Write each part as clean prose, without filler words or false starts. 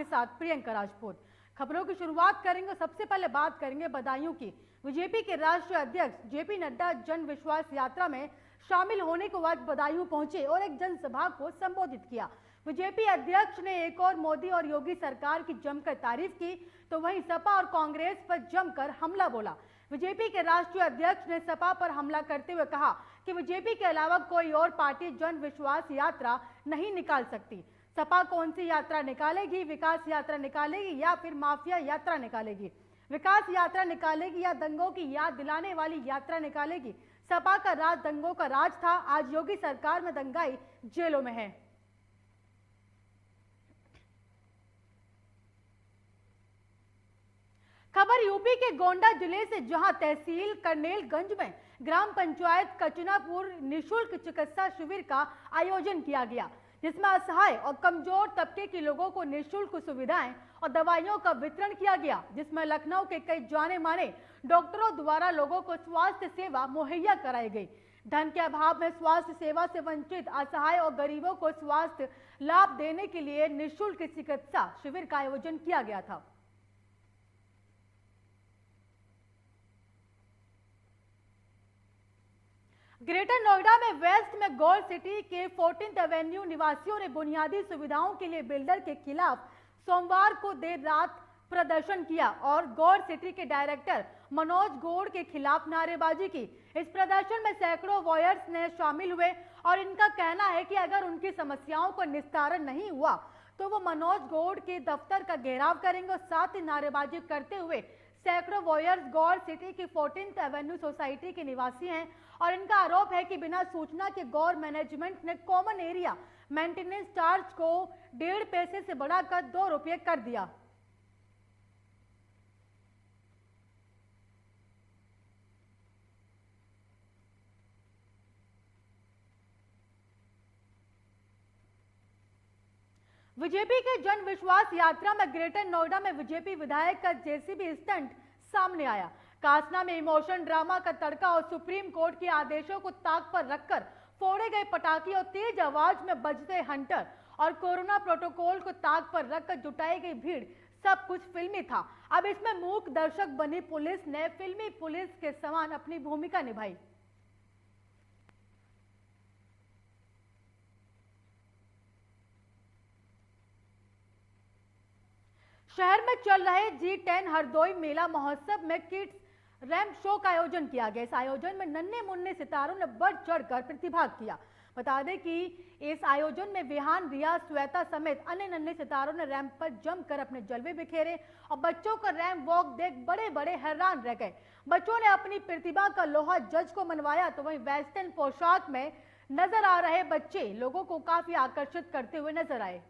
आपके साथ प्रियंका राजपूत। खबरों की शुरुआत करेंगे। सबसे पहले बात करेंगे बदायूं की। बीजेपी के राष्ट्रीय अध्यक्ष जेपी नड्डा जन विश्वास यात्रा में शामिल होने को आज बदायूं पहुंचे और एक जनसभा को संबोधित किया। बीजेपी अध्यक्ष ने एक और मोदी और योगी सरकार की जमकर तारीफ की तो वहीं सपा और कांग्रेस पर जमकर हमला बोला। बीजेपी के राष्ट्रीय अध्यक्ष ने सपा पर हमला करते हुए कहा कि बीजेपी के अलावा कोई और पार्टी जन विश्वास यात्रा नहीं निकाल सकती। सपा कौन सी यात्रा निकालेगी? विकास यात्रा निकालेगी या फिर माफिया यात्रा निकालेगी? विकास यात्रा निकालेगी या दंगों की याद दिलाने वाली यात्रा निकालेगी? सपा का राज दंगों का राज था, आज योगी सरकार में दंगाई जेलों में है। खबर यूपी के गोंडा जिले से, जहां तहसील करनेलगंज में ग्राम पंचायत कचनापुर निःशुल्क चिकित्सा शिविर का आयोजन किया गया, जिसमें असहाय और कमजोर तबके के लोगों को निःशुल्क सुविधाएं और दवाइयों का वितरण किया गया, जिसमें लखनऊ के कई जाने माने डॉक्टरों द्वारा लोगों को स्वास्थ्य सेवा मुहैया कराई गई। धन के अभाव में स्वास्थ्य सेवा से वंचित असहाय और गरीबों को स्वास्थ्य लाभ देने के लिए निःशुल्क चिकित्सा शिविर का आयोजन किया गया था। ग्रेटर नोएडा में वेस्ट में गोल्ड सिटी के 14th एवेन्यू निवासियों ने बुनियादी सुविधाओं के लिए बिल्डर के खिलाफ सोमवार को देर रात प्रदर्शन किया और गोल्ड सिटी के डायरेक्टर मनोज गौड़ के खिलाफ नारेबाजी की। इस प्रदर्शन में सैकड़ों वॉयर्स ने शामिल हुए और इनका कहना है कि अगर उनकी समस्याओं का निस्तारण नहीं हुआ तो वो मनोज गौड़ के दफ्तर का घेराव करेंगे और साथ ही नारेबाजी करते हुए सैकड़ों वॉयर्स गोल्ड सिटी की 14th एवेन्यू सोसाइटी के निवासी हैं और इनका आरोप है कि बिना सूचना के गौर मैनेजमेंट ने कॉमन एरिया मेंटेनेंस चार्ज को 1.5 पैसे से बढ़ाकर 2 रुपये कर दिया। बीजेपी के जन विश्वास यात्रा में ग्रेटर नोएडा में बीजेपी विधायक का जेसीबी स्टंट सामने आया। कासना में इमोशन ड्रामा का तड़का और सुप्रीम कोर्ट के आदेशों को ताक पर रखकर फोड़े गए पटाखे और तेज आवाज में बजते हंटर और कोरोना प्रोटोकॉल को ताक पर रखकर जुटाई गई भीड़, सब कुछ फिल्मी था। अब इसमें मूक दर्शक बनी पुलिस ने फिल्मी पुलिस के समान अपनी भूमिका निभाई। शहर में चल रहे G10 हरदोई मेला महोत्सव में किड्स रैंप शो का आयोजन किया गया। इस आयोजन में नन्हे मुन्ने सितारों ने बढ़ चढ़कर प्रतिभाग किया। बता दें कि इस आयोजन में विहान, रिया, श्वेता समेत अन्य नन्हे सितारों ने रैंप पर जमकर अपने जलवे बिखेरे और बच्चों का रैंप वॉक देख बड़े बड़े हैरान रह गए। बच्चों ने अपनी प्रतिभा का लोहा जज को मनवाया तो वहीं वेस्टर्न पोशाक में नजर आ रहे बच्चे लोगों को काफी आकर्षित करते हुए नजर आए।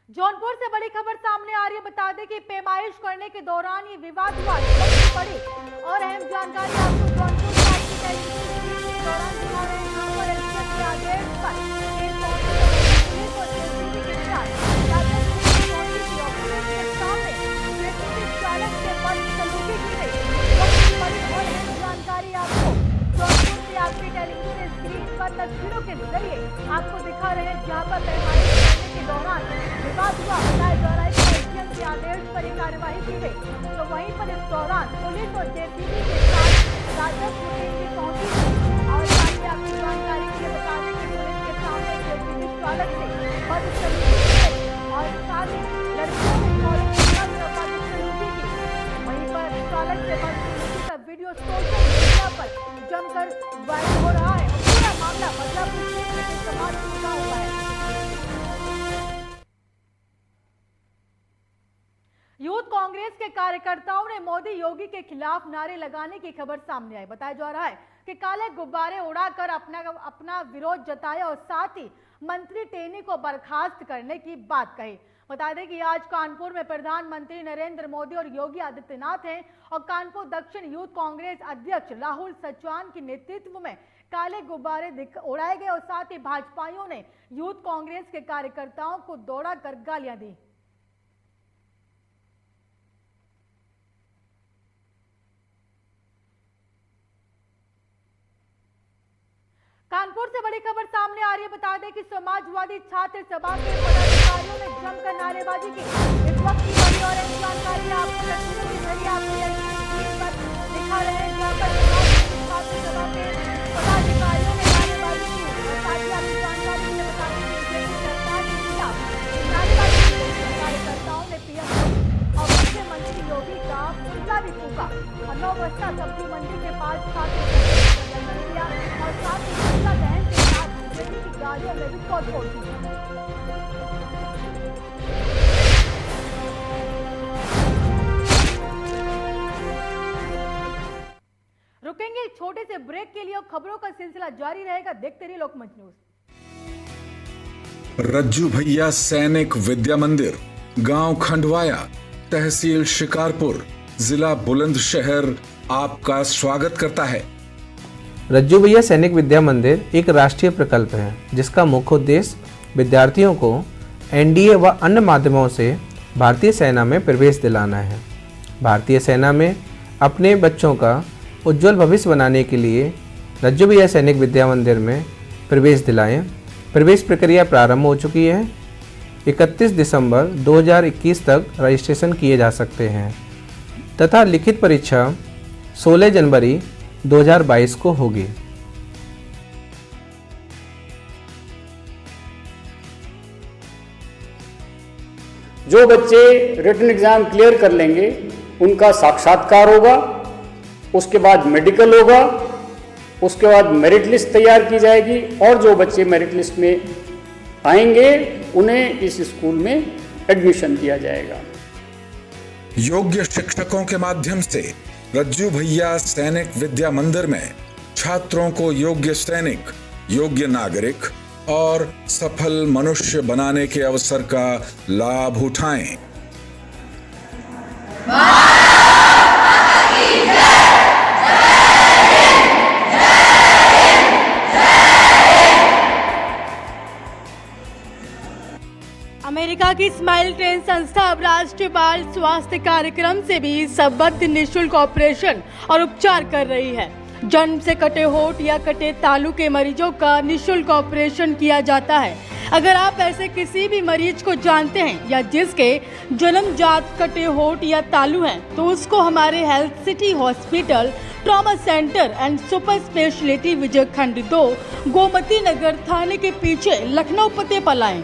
जौनपुर से बड़ी खबर सामने आ रही है। बता दें कि पैमाइश करने के दौरान ये विवाद हुआ। बड़ी और अहम जानकारी आपको जौनपुर के दौरान दिखा रहे हैं। यहाँ पर एसपी के आदेश पर पुलिस और जेसीबी के साथ चालक से बदसलूकी की गई। बड़ी और अहम जानकारी आपको जौनपुर से आपकी टेलीविजन स्क्रीन पर तस्वीरों के जरिए आपको दिखा रहे हैं, जहाँ पर पैमाइश करने के दौरान विवाद हुआ। बताया जा रहा है कि एसडीएम के आदेश पर यह कार्रवाई की गई। तो वहीं पर इस दौरान पुलिस और जेसीबी के साथ राजस्व की पहुंची और साथ ही आपकी जानकारी के बता दें कि पुलिस के सामने जेसीबी चालक से बदसलूकी की गई और साथ ही लड़कियों ने बदसलूकी की। वहीं पर चालक से बदसलूकी का वीडियो सोशल मीडिया पर जमकर वायरल हो रहा है और पूरा मामला बदलापुर क्षेत्र के समाज में जुड़ा हुआ है। यूथ कांग्रेस के कार्यकर्ताओं ने मोदी योगी के खिलाफ नारे लगाने की खबर सामने आई। बताया जा रहा है कि काले गुब्बारे उड़ाकर अपना विरोध जताया और साथ ही मंत्री टेनी को बर्खास्त करने की बात कही। बता दें कि आज कानपुर में प्रधानमंत्री नरेंद्र मोदी और योगी आदित्यनाथ हैं और कानपुर दक्षिण यूथ कांग्रेस अध्यक्ष राहुल सचवान के नेतृत्व में काले गुब्बारे उड़ाए गए और साथ ही भाजपाइयों ने यूथ कांग्रेस के कार्यकर्ताओं को दौड़ाकर गालियां दी। से बड़ी खबर सामने आ रही है। बता दें कि समाजवादी छात्र सभा के पदाधिकारियों ने जमकर नारेबाजी की। इस वक्त की बड़ी और अहम जानकारी आपको तस्वीरों के जरिए आपको स्क्रीन पर दिखा रहे हैं, जहां पर छात्र सभा के पदाधिकारियों ने नारेबाजी की। और साथ ही आपकी जानकारी के लिए बता दें कि बीजेपी सरकार के खिलाफ नारेबाजी की। कार्यकर्ताओं ने पीएम और मुख्यमंत्री योगी का पुतला भी फूका। नौबस्ता सब्जी मंडी के पास छात्रों किया और साथ ही पुतला दहन के साथ बीजेपी की गाड़ियों में भी तोड़फोड़ की। रुकेंगे छोटे से ब्रेक के लिए और खबरों का सिलसिला जारी रहेगा। देखते रहिए लोकमंच न्यूज। रज्जू भैया सैनिक विद्या मंदिर, गांव खंडवाया, तहसील शिकारपुर, जिला बुलंदशहर आपका स्वागत करता है। रज्जू भैया सैनिक विद्या मंदिर एक राष्ट्रीय प्रकल्प है जिसका मुख्य उद्देश्य विद्यार्थियों को एनडीए व अन्य माध्यमों से भारतीय सेना में प्रवेश दिलाना है। भारतीय सेना में अपने बच्चों का उज्जवल भविष्य बनाने के लिए रज्जू भैया सैनिक विद्या मंदिर में प्रवेश दिलाएं। प्रवेश प्रक्रिया प्रारंभ हो चुकी है। 31 दिसंबर 2021 तक रजिस्ट्रेशन किए जा सकते हैं तथा लिखित परीक्षा 16 जनवरी 2022 को होगी। जो बच्चे रिटन एग्जाम क्लियर कर लेंगे उनका साक्षात्कार होगा, उसके बाद मेडिकल होगा, उसके बाद मेरिट लिस्ट तैयार की जाएगी और जो बच्चे मेरिट लिस्ट में आएंगे उन्हें इस स्कूल में एडमिशन दिया जाएगा। योग्य शिक्षकों के माध्यम से रज्जू भैया सैनिक विद्या मंदिर में छात्रों को योग्य सैनिक, योग्य नागरिक और सफल मनुष्य बनाने के अवसर का लाभ उठाएं। अमेरिका की स्माइल ट्रेन संस्था अब राष्ट्रीय बाल स्वास्थ्य कार्यक्रम से भी संबद्ध निःशुल्क ऑपरेशन और उपचार कर रही है। जन्म से कटे होठ या कटे तालू के मरीजों का निःशुल्क ऑपरेशन किया जाता है। अगर आप ऐसे किसी भी मरीज को जानते हैं या जिसके जन्मजात कटे होठ या तालू हैं, तो उसको हमारे health city hospital trauma centre and super speciality Vijay Khand 2 Gomti Nagar थाने के पीछे लखनऊ पते पर लाएं।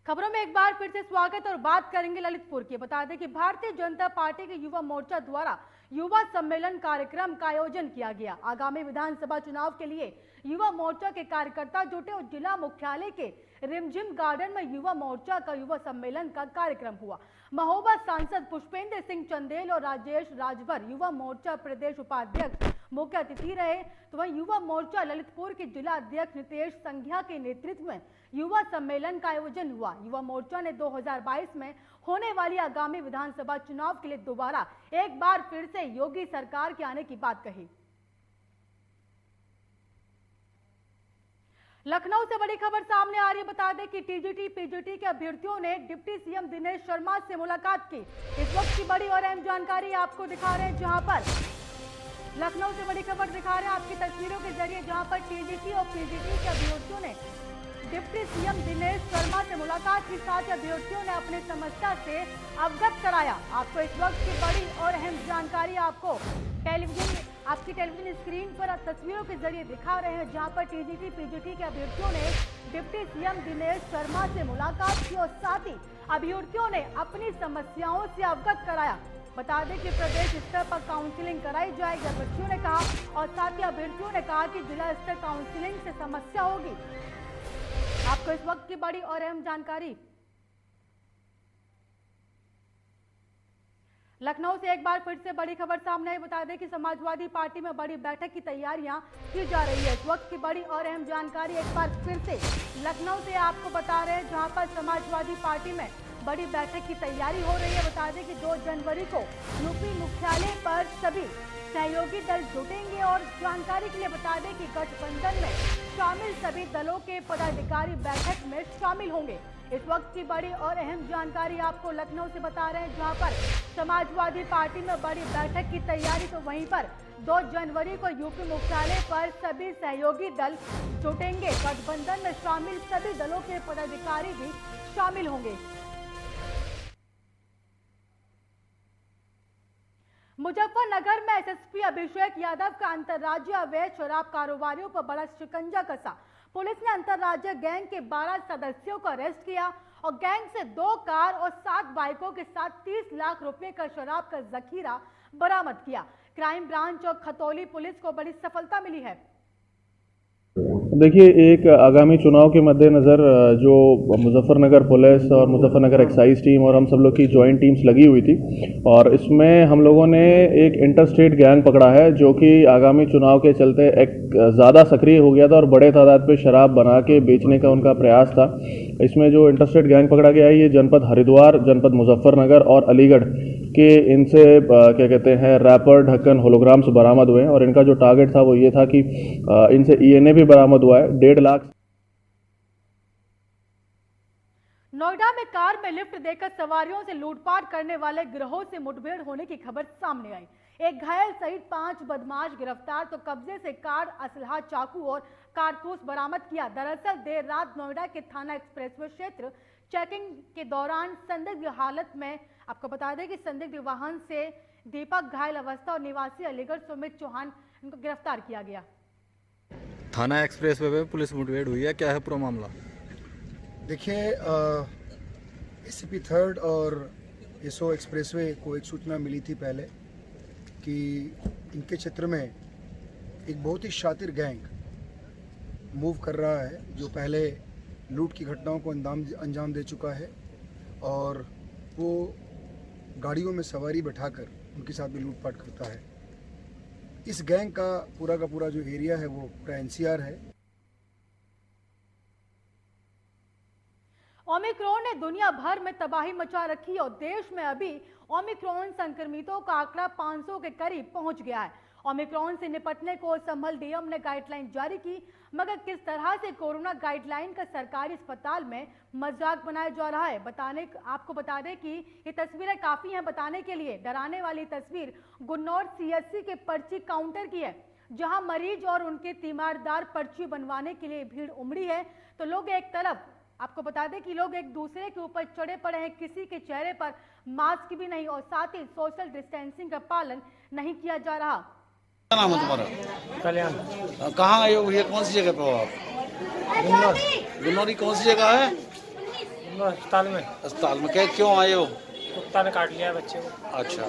खबरों में एक बार फिर से स्वागत और बात करेंगे ललितपुर की। बता दें कि भारतीय जनता पार्टी के युवा मोर्चा द्वारा युवा सम्मेलन कार्यक्रम का आयोजन किया गया। आगामी विधानसभा चुनाव के लिए युवा मोर्चा के कार्यकर्ता जुटे और जिला मुख्यालय के रिमझिम गार्डन में युवा मोर्चा का युवा सम्मेलन का कार्यक्रम हुआ। महोबा सांसद पुष्पेंद्र सिंह चंदेल और राजेश राजभर युवा मोर्चा प्रदेश उपाध्यक्ष मुख्य अतिथि रहे। तो वहीं युवा मोर्चा ललितपुर के जिला अध्यक्ष नितेश संघिया के नेतृत्व में युवा सम्मेलन का आयोजन हुआ। युवा मोर्चा ने 2022 में होने वाली आगामी विधानसभा चुनाव के लिए दोबारा एक बार फिर से योगी सरकार के आने की बात कही। लखनऊ से बड़ी खबर सामने आ रही है। बता दें कि टीजीटी पीजीटी के अभ्यर्थियों ने डिप्टी सीएम दिनेश शर्मा से मुलाकात की। इस वक्त की बड़ी और अहम जानकारी आपको दिखा रहे हैं, जहां पर लखनऊ से बड़ी खबर दिखा रहे हैं आपकी तस्वीरों के जरिए, जहां पर टीजीटी और पीजीटी के अभ्यर्थियों ने डिप्टी सीएम दिनेश शर्मा से मुलाकात के साथ अभ्यर्थियों ने अपनी समस्या से अवगत कराया। आपको इस वक्त की बड़ी और अहम जानकारी आपकी टेलीविजन स्क्रीन पर तस्वीरों के जरिए दिखा रहे हैं, जहां पर टीजीटी पीजीटी के अभ्यर्थियों ने डिप्टी सीएम दिनेश शर्मा से मुलाकात की और साथ ही अभ्यर्थियों ने अपनी समस्याओं से अवगत कराया। बता दें कि प्रदेश स्तर पर काउंसलिंग कराई जाएगी, अभ्यर्थियों ने कहा, और साथ ही अभ्यर्थियों ने कहा कि जिला स्तर काउंसलिंग से समस्या होगी। आपको इस वक्त की बड़ी और अहम जानकारी। लखनऊ से एक बार फिर से बड़ी खबर सामने आई। बता दें कि समाजवादी पार्टी में बड़ी बैठक की तैयारियां की जा रही है। इस वक्त की बड़ी और अहम जानकारी एक बार फिर से लखनऊ से आपको बता रहे हैं, जहां पर समाजवादी पार्टी में बड़ी बैठक की तैयारी हो रही है। बता दें कि 2 जनवरी को यूपी मुख्यालय पर सभी सहयोगी दल जुटेंगे और जानकारी के लिए बता दें कि गठबंधन में शामिल सभी दलों के पदाधिकारी बैठक में शामिल होंगे। इस वक्त की बड़ी और अहम जानकारी आपको लखनऊ से बता रहे हैं, जहां पर समाजवादी पार्टी में बड़ी बैठक की तैयारी। तो वहीं पर 2 जनवरी को यूपी मुख्यालय पर सभी सहयोगी दल जुटेंगे। गठबंधन में शामिल सभी दलों के पदाधिकारी भी शामिल होंगे। मुजफ्फरनगर में एसएसपी अभिषेक यादव का अंतर्राज्यीय अवैध शराब कारोबारियों पर बड़ा शिकंजा कसा। पुलिस ने अंतर्राज्यीय गैंग के 12 सदस्यों को अरेस्ट किया और गैंग से 2 कार और 7 बाइकों के साथ 30 लाख रुपए का शराब का जखीरा बरामद किया। क्राइम ब्रांच और खतौली पुलिस को बड़ी सफलता मिली है। देखिए, एक आगामी चुनाव के मद्देनज़र जो मुजफ्फरनगर पुलिस और मुजफ्फरनगर एक्साइज टीम और हम सब लोग की जॉइंट टीम्स लगी हुई थी और इसमें हम लोगों ने एक इंटरस्टेट गैंग पकड़ा है जो कि आगामी चुनाव के चलते एक ज़्यादा सक्रिय हो गया था और बड़े तादाद पे शराब बना के बेचने का उनका प्रयास था। इसमें जो इंटरस्टेट गैंग पकड़ा गया है ये जनपद हरिद्वार, जनपद मुजफ्फरनगर और अलीगढ़ के इनसे क्या कहते हैं रैपर, ढक्कन, होलोग्राम्स बरामद हुए हैं और इनका जो टारगेट था वो ये था कि इनसे ईएनए भी बरामद हुआ है 1.5 लाख। नोएडा में कार में लिफ्ट देकर सवारियों से लूटपाट करने वाले गिरोह से मुठभेड़ होने की खबर सामने आई। एक घायल सहित 5 बदमाश गिरफ्तार, तो कब्जे से कार, असलहा, चाकू और कारतूस बरामद किया। दरअसल देर रात नोएडा के थाना एक्सप्रेसवे क्षेत्र चेकिंग के दौरान संदिग्ध हालत में, आपको बता दें कि संदिग्ध वाहन से दीपक घायल अवस्था और निवासी अलीगढ़ सुमित चौहान इनको गिरफ्तार किया गया। थाना एक्सप्रेसवे पे पुलिस मुठभेड़ हुई है, क्या है पूरा मामला? देखिए, एसीपी 3rd और एसओ एक्सप्रेसवे को एक सूचना मिली थी पहले कि इनके क्षेत्र में एक बहुत ही शातिर गैंग मूव कर रहा है जो पहले लूट की घटनाओं को अंजाम दे चुका है और वो गाड़ियों में सवारी बैठाकर उनके साथ भी लूटपाट करता है। इस गैंग का पूरा जो एरिया है वो पूरा एनसीआर है। ओमिक्रॉन ने दुनिया भर में तबाही मचा रखी और देश में अभी ओमिक्रॉन संक्रमितों का आंकड़ा 500 के करीब पहुंच गया है। ओमिक्रॉन से निपटने को संभल डीएम ने गाइडलाइन जारी की, मगर किस तरह से कोरोना गाइडलाइन का सरकारी अस्पताल में मजाक बनाया जा रहा है आपको बता दें कि ये तस्वीरें काफी हैं बताने के लिए। डराने वाली तस्वीर गुन्नौर सीएचसी के पर्ची काउंटर की है, जहां मरीज और उनके तीमारदार पर्ची बनवाने के लिए भीड़ उमड़ी है। तो लोग एक तरफ, आपको बता दें कि लोग एक दूसरे के ऊपर चढ़े पड़े हैं, किसी के चेहरे पर मास्क भी नहीं और साथ ही सोशल डिस्टेंसिंग का पालन नहीं किया जा रहा। क्या नाम है तुम्हारा? कल्याण। कहाँ आए हो? ये कौन सी जगह पे हो आप? गुन्नौरी कौन सी जगह है? अस्पताल में। अस्पताल में क्यों आए हो? कुत्ता ने काट लिया बच्चे को। अच्छा,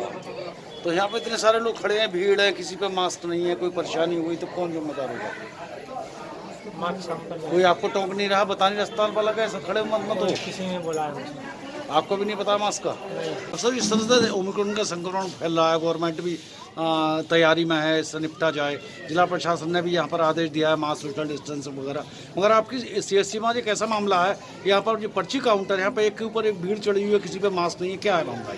तो यहाँ पे इतने सारे लोग खड़े हैं, भीड़ है, किसी पे मास्क नहीं है, कोई परेशानी हुई तो कौन जिम्मेदार होगा? कोई आपको टोक नहीं रहा, बता नहीं अस्पताल वाला कैसे खड़े मत हो? किसी ने बोला है? आपको भी नहीं पता मास्क का? सर, इस तरह से ओमिक्रॉन का संक्रमण फैल रहा है, गवर्नमेंट भी तैयारी में है, इससे निपटा जाए। जिला प्रशासन ने भी यहाँ पर आदेश दिया है मास्क, सोशल डिस्टेंस वगैरह। मगर आपकी सीएससी में एक ऐसा मामला है, यहाँ पर जो पर्ची काउंटर, यहाँ पर एक के ऊपर एक भीड़ चढ़ी हुई है, किसी पे मास्क नहीं है, क्या है मामला?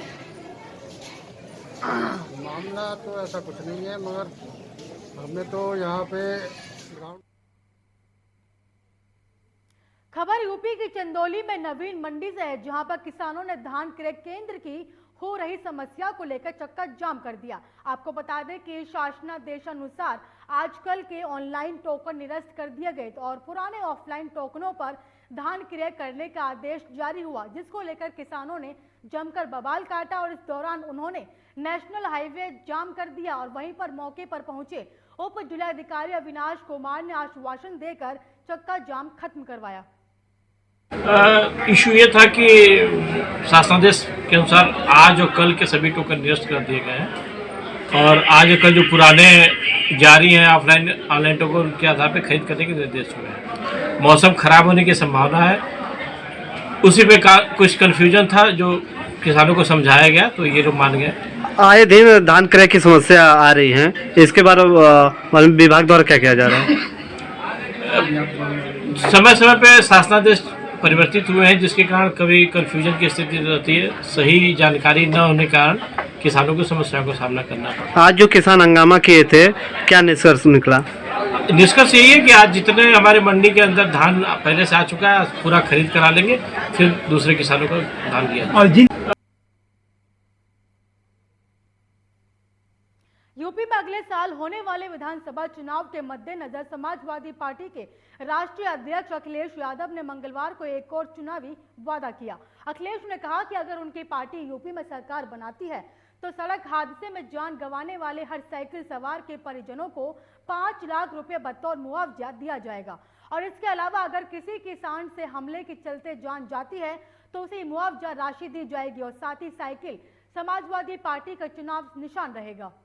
मामला तो ऐसा कुछ नहीं है, मगर हमने तो यहाँ पे ग्राउंड। खबर यूपी की चंदौली में नवीन मंडी से है, जहां पर किसानों ने धान क्रय केंद्र की हो रही समस्या को लेकर चक्का जाम कर दिया। आपको बता दें कि शासनादेशानुसार आजकल के ऑनलाइन टोकन निरस्त कर दिए गए और पुराने ऑफलाइन टोकनों पर धान क्रय करने का आदेश जारी हुआ, जिसको लेकर किसानों ने जमकर बवाल काटा और इस दौरान उन्होंने नेशनल हाईवे जाम कर दिया और वहीं पर मौके पर पहुंचे उप जिलाधिकारी अविनाश कुमार ने आश्वासन देकर चक्का जाम खत्म करवाया। इशू ये था कि शासनादेश के अनुसार आज और कल के सभी टोकन निरस्त कर दिए गए हैं और आज और कल जो पुराने जारी हैं ऑफलाइन ऑनलाइन टोकन, उनके आधार पर खरीद करने के निर्देश हुए हैं। मौसम खराब होने की संभावना है, उसी पे कुछ कन्फ्यूजन था जो किसानों को समझाया गया, तो ये लोग मान गए। आए दिन धान क्रय की समस्या आ रही है, इसके बारे में विभाग द्वारा क्या किया जा रहा है? समय समय पे शासनादेश परिवर्तित हुए हैं, जिसके कारण कभी कन्फ्यूजन की स्थिति रहती है, सही जानकारी न होने के कारण किसानों की समस्याओं का सामना करना पड़ा। आज जो किसान हंगामा किए थे, क्या निष्कर्ष निकला? निष्कर्ष यही है कि आज जितने हमारे मंडी के अंदर धान पहले से आ चुका है पूरा खरीद करा लेंगे, फिर दूसरे किसानों को धान दिया जाएगा। यूपी में अगले साल होने वाले विधानसभा चुनाव के मद्देनजर समाजवादी पार्टी के राष्ट्रीय अध्यक्ष अखिलेश यादव ने मंगलवार को एक और चुनावी वादा किया। अखिलेश ने कहा कि अगर उनकी पार्टी यूपी में सरकार बनाती है तो सड़क हादसे में जान गंवाने वाले हर साइकिल सवार के परिजनों को 5 लाख रुपए बतौर मुआवजा दिया जाएगा और इसके अलावा अगर किसी किसान से हमले के चलते जान जाती है तो उसे मुआवजा राशि दी जाएगी और साथ ही साइकिल समाजवादी पार्टी का चुनाव निशान रहेगा। –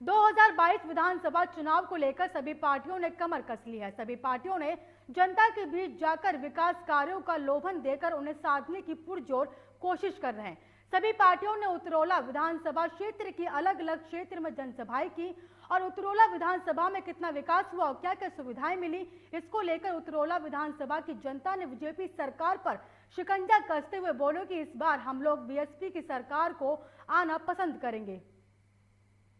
2022 विधानसभा चुनाव को लेकर सभी पार्टियों ने कमर कस ली है। सभी पार्टियों ने जनता के बीच जाकर विकास कार्यों का लोभन देकर उन्हें साधने की पुरजोर कोशिश कर रहे हैं। सभी पार्टियों ने उतरौला विधानसभा क्षेत्र की अलग अलग क्षेत्र में जनसभाएं की और उतरौला विधानसभा में कितना विकास हुआ और क्या क्या सुविधाएं मिली, इसको लेकर उतरौला विधानसभा की जनता ने बीजेपी सरकार पर शिकंजा कसते हुए बोले कि इस बार हम लोग बीएसपी की सरकार को आना पसंद करेंगे।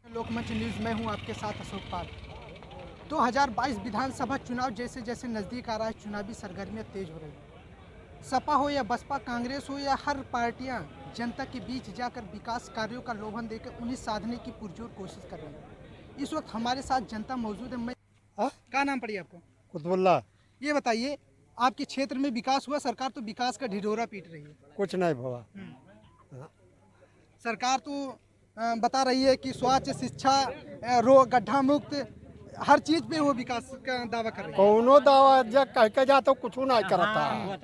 लोकमंच न्यूज़ में हूं आपके साथ अशोक पाल। 2022 विधानसभा चुनाव जैसे जैसे नज़दीक आ रहा है, चुनावी सरगर्मियां तेज हो रही है। सपा हो या बसपा, कांग्रेस हो या हर पार्टियां जनता के बीच जाकर विकास कार्यों का लोभन देकर उन्हें साधने की पुरजोर कोशिश कर रही है। इस वक्त हमारे साथ जनता मौजूद है। मैं क्या नाम पड़ी आपको? कुतुबुल्ला। ये बताइए, आपके क्षेत्र में विकास हुआ? सरकार तो विकास का ढिढोरा पीट रही है। कुछ नहीं हुआ। सरकार तो बता रही है कि स्वच्छ शिक्षा, गड्ढा मुक्त, हर चीज पे वो विकास का दावा कर रही है। कौनो दावा जे कह के जा तो कुछ नहीं करता है,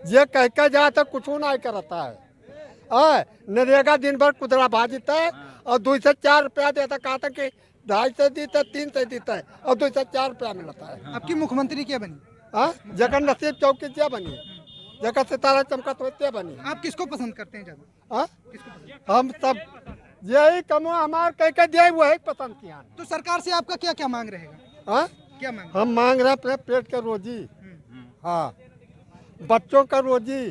जे कह के जा तो कुछ नहीं करता है। नरेगा दिन भर कुदरा भाजता है और 2 से 4 रुपया देता, कहा था कि 2.5 से देता, 3 से देता है और 2 से 4 रुपया मिलता है। आपकी मुख्यमंत्री क्या बनी? जगन नसीब चौकी क्या बनी, जगह सितारा चमकत होते बनी। आप किसको पसंद करते हैं ज्यादा? हम सब यही कमो हमार कह के दिए वही पसंद किया। तो सरकार से आपका क्या क्या मांग रहेगा? क्या मांग? हम मांग रहे अपने पेट के रोजी, हाँ, बच्चों का रोजी।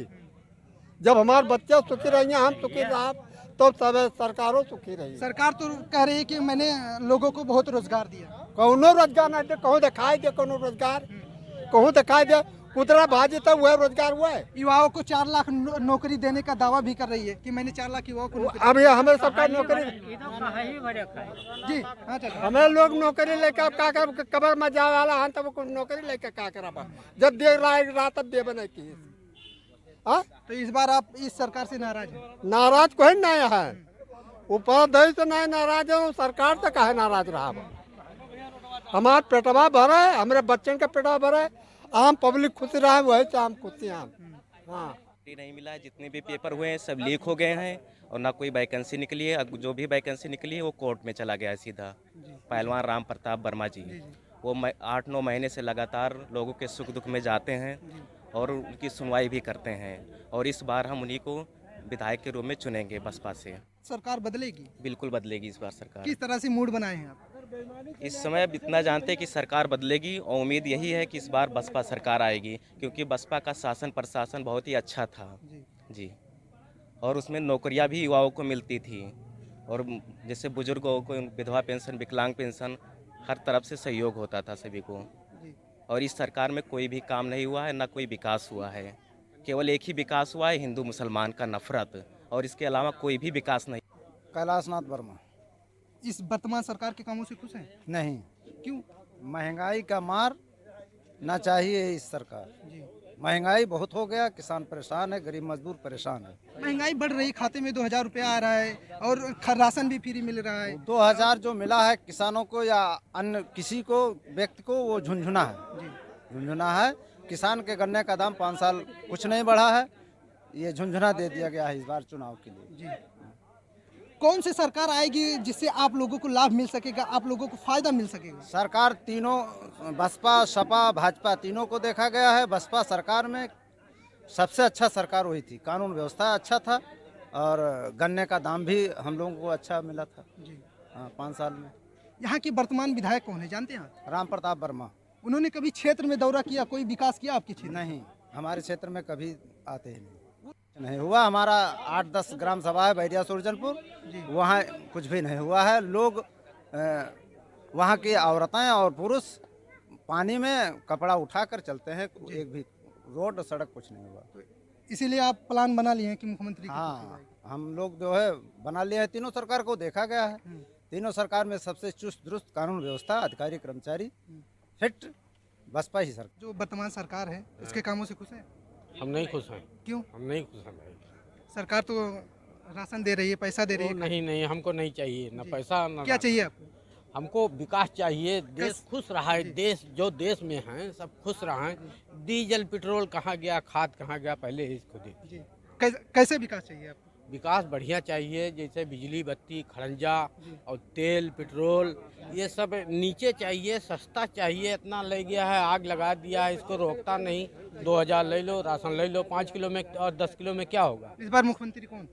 जब हमारे बच्चे सुखी रहेंगे, हम सुखी रहा तो सब सरकारों सुखी रही। सरकार तो कह रही है कि मैंने लोगों को बहुत रोजगार दिया। कौनो रोजगार नहीं दे, कहूँ दिखाई दे कोनो रोजगार, कहूँ दिखाई दे। कुदरा भाजी तो वह रोजगार हुआ है। युवाओं को 4 लाख नौकरी देने का दावा भी कर रही है कि मैंने 4 लाख युवाओं को नौकरी। अब ये हमें सबका नौकरी जी हमें लोग नौकरी लेकर क्या कर, कबर में जा वाला हम तब नौकरी लेकर क्या करा, जब दे रहा तब दे बने की। तो इस बार आप इस सरकार से नाराज हैं? नाराज कोई नहीं है, ऊपर दही से नहीं नाराज है, सरकार से काहे नाराज रहा। हमारा पेटवा भरा है, हमारे बच्चों का पेटवा भरा है, आम पब्लिक खुश रहा है, वही से हम खुश हैं। हाँ, नहीं मिला है, जितने भी पेपर हुए हैं सब लीक हो गए हैं और ना कोई वैकेंसी निकली है। जो भी वैकेंसी निकली है वो कोर्ट में चला गया है सीधा। पहलवान राम प्रताप वर्मा जी वो 8-9 महीने से लगातार लोगों के सुख दुख में जाते हैं और उनकी सुनवाई भी करते हैं और इस बार हम उन्हीं को विधायक के रूप में चुनेंगे बसपा से। सरकार बदलेगी? बिल्कुल बदलेगी इस बार सरकार। किस तरह से मूड बनाए हैं आप? इस समय अब इतना जानते हैं कि सरकार बदलेगी और उम्मीद यही है कि इस बार बसपा सरकार आएगी, क्योंकि बसपा का शासन प्रशासन बहुत ही अच्छा था जी, और उसमें नौकरियां भी युवाओं को मिलती थी और जैसे बुजुर्गों को विधवा पेंशन, विकलांग पेंशन, हर तरफ से सहयोग होता था सभी को। और इस सरकार में कोई भी काम नहीं हुआ है, ना कोई विकास हुआ है। केवल एक ही विकास हुआ है, हिंदू मुसलमान का नफरत, और इसके अलावा कोई भी विकास नहीं। कैलाशनाथ वर्मा। इस वर्तमान सरकार के कामों से खुश हैं? नहीं। क्यों? महंगाई का मार ना चाहिए इस सरकार जी। महंगाई बहुत हो गया, किसान परेशान है, गरीब मजदूर परेशान है। महंगाई बढ़ रही, खाते में 2000 रुपया आ रहा है और राशन भी फ्री मिल रहा है। 2000 जो मिला है किसानों को या अन्य किसी को व्यक्ति को, वो झुंझुना है, झुंझुना है। किसान के गन्ने का दाम 5 साल कुछ नहीं बढ़ा है, ये झुंझुना दे दिया गया है इस बार चुनाव के लिए जी। कौन सी सरकार आएगी जिससे आप लोगों को लाभ मिल सकेगा, आप लोगों को फायदा मिल सकेगा? सरकार तीनों, बसपा, सपा, भाजपा, तीनों को देखा गया है। बसपा सरकार में सबसे अच्छा सरकार हुई थी, कानून व्यवस्था अच्छा था और गन्ने का दाम भी हम लोगों को अच्छा मिला था जी। 5 साल में। यहाँ के वर्तमान विधायक कौन है जानते हैं? राम प्रताप वर्मा। उन्होंने कभी क्षेत्र में दौरा किया, कोई विकास किया आपके क्षेत्र? नहीं, हमारे क्षेत्र में कभी आते ही नहीं। नहीं हुआ। हमारा 8-10 ग्राम सभा है बैरिया सुरजनपुर, वहाँ कुछ भी नहीं हुआ है। लोग वहाँ की औरतें और पुरुष पानी में कपड़ा उठाकर चलते हैं, एक भी रोड सड़क कुछ नहीं हुआ। इसीलिए आप प्लान बना लिए हैं कि मुख्यमंत्री की हाँ, हम लोग जो है बना लिए हैं। तीनों सरकार को देखा गया है, तीनों सरकार में सबसे चुस्त दुरुस्त कानून व्यवस्था, अधिकारी कर्मचारी फिट बसपा ही सरकार। जो वर्तमान सरकार है इसके कामों से खुश हैं? हम नहीं खुश हैं। क्यों? हम नहीं खुश हैं भाई। सरकार तो राशन दे रही है, पैसा दे रही है। नहीं, हमको नहीं चाहिए ना पैसा ना। क्या चाहिए आपको? हमको विकास चाहिए, देश खुश रहा है, देश जो देश में हैं सब खुश रहा है। डीजल पेट्रोल कहाँ गया, खाद कहाँ गया, पहले इसको देखिए। कैसे विकास चाहिए आपको? विकास बढ़िया चाहिए, जैसे बिजली बत्ती, खड़ंजा और तेल पेट्रोल ये सब नीचे चाहिए, सस्ता चाहिए। इतना ले गया है, आग लगा दिया है, इसको रोकता नहीं। 2000 ले लो, राशन ले लो 5 किलो में और 10 किलो में क्या होगा? इस बार मुख्यमंत्री कौन?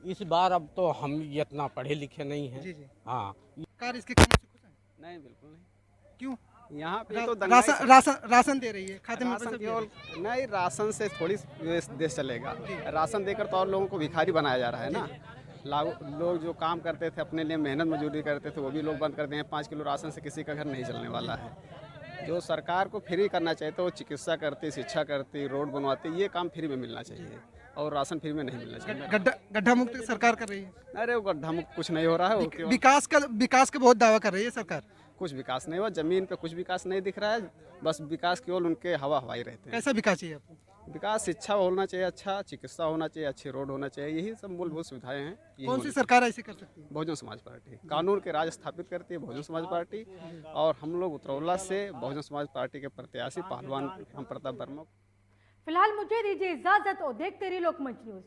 इस बार अब तो हम इतना पढ़े लिखे नहीं हैं। हाँ, सरकार इसके कामों से खुश है? नहीं, बिल्कुल नहीं। क्यों? यहाँ पे तो राशन दे रही है, खाते में राशन केवल नहीं, राशन से थोड़ी देश चलेगा। राशन देकर तो और लोगों को भिखारी बनाया जा रहा है ना। लोग जो काम करते थे, अपने लिए मेहनत मजदूरी करते थे, वो भी लोग बंद कर दिए हैं। 5 किलो राशन से किसी का घर नहीं चलने वाला है। जो सरकार को फ्री करना चाहिए तो वो चिकित्सा करती, शिक्षा करती, रोड बनवाती, ये काम फ्री में मिलना चाहिए और राशन फ्री में नहीं मिलना चाहिए। गड्ढा मुक्त सरकार कर रही है। अरे वो गड्ढा मुक्त कुछ नहीं हो रहा है। विकास का बहुत दावा कर रही है सरकार। कुछ विकास नहीं हुआ, जमीन पे कुछ विकास नहीं दिख रहा है। बस विकास केवल उनके हवाई रहते हैं। कैसा विकास चाहिए आपको? विकास शिक्षा होना चाहिए, अच्छा चिकित्सा होना चाहिए, अच्छे रोड होना चाहिए, यही सब मूलभूत सुविधाएं हैं। कौन सी सरकार ऐसे कर सकती है? बहुजन समाज पार्टी कानून के राज स्थापित करती है, बहुजन समाज पार्टी। और हम लोग उतरौला से बहुजन समाज पार्टी के प्रत्याशी पहलवान राम प्रताप वर्मा। फिलहाल मुझे दीजिए इजाजत और देखते रहिए लोकमंच न्यूज।